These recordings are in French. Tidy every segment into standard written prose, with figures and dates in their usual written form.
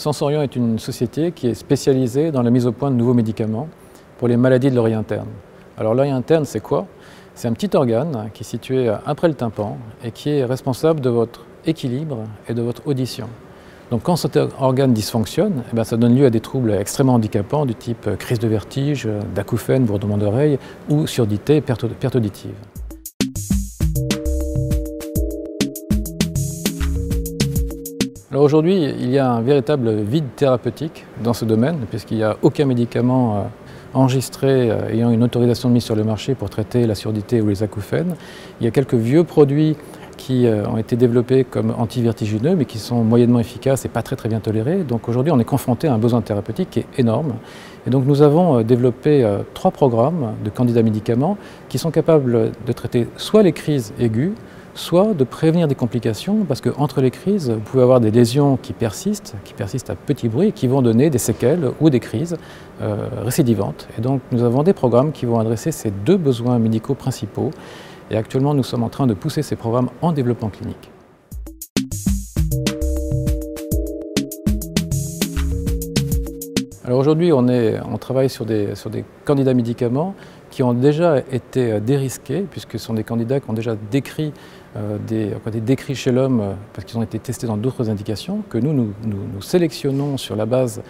Sensorion est une société qui est spécialisée dans la mise au point de nouveaux médicaments pour les maladies de l'oreille interne. Alors l'oreille interne, c'est quoi? C'est un petit organe qui est situé après le tympan et qui est responsable de votre équilibre et de votre audition. Donc quand cet organe dysfonctionne, ça donne lieu à des troubles extrêmement handicapants du type crise de vertige, d'acouphènes, bourdonnement d'oreille ou surdité, perte auditive. Alors aujourd'hui, il y a un véritable vide thérapeutique dans ce domaine, puisqu'il n'y a aucun médicament enregistré ayant une autorisation de mise sur le marché pour traiter la surdité ou les acouphènes. Il y a quelques vieux produits qui ont été développés comme antivertigineux, mais qui sont moyennement efficaces et pas très bien tolérés. Donc aujourd'hui, on est confronté à un besoin thérapeutique qui est énorme. Et donc nous avons développé 3 programmes de candidats médicaments qui sont capables de traiter soit les crises aiguës, soit de prévenir des complications, parce qu'entre les crises, vous pouvez avoir des lésions qui persistent à petit bruit, et qui vont donner des séquelles ou des crises récidivantes. Et donc nous avons des programmes qui vont adresser ces 2 besoins médicaux principaux. Et actuellement, nous sommes en train de pousser ces programmes en développement clinique. Alors aujourd'hui, on travaille sur des candidats médicaments qui ont déjà été dérisqués, puisque ce sont des candidats qui ont déjà décrit des décrits chez l'homme, parce qu'ils ont été testés dans d'autres indications, que nous sélectionnons sur la base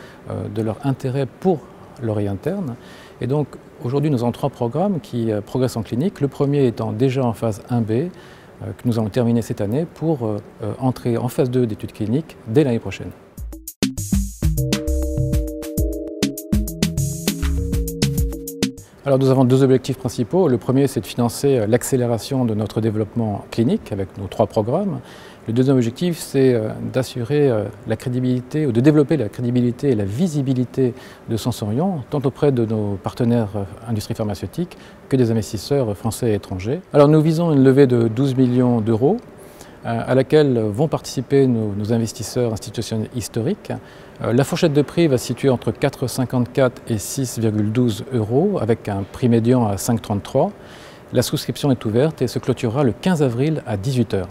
de leur intérêt pour l'oreille interne. Et donc aujourd'hui, nous avons 3 programmes qui progressent en clinique. Le premier étant déjà en phase 1B, que nous allons terminer cette année pour entrer en phase 2 d'études cliniques dès l'année prochaine. Alors nous avons 2 objectifs principaux. Le premier, c'est de financer l'accélération de notre développement clinique avec nos 3 programmes. Le deuxième objectif, c'est d'assurer la crédibilité ou de développer la crédibilité et la visibilité de Sensorion, tant auprès de nos partenaires industrie pharmaceutique que des investisseurs français et étrangers. Alors nous visons une levée de 12 millions d'euros à laquelle vont participer nos investisseurs institutionnels historiques. La fourchette de prix va se situer entre 4,54 et 6,12 € avec un prix médian à 5,33 €. La souscription est ouverte et se clôturera le 15 avril à 18 h.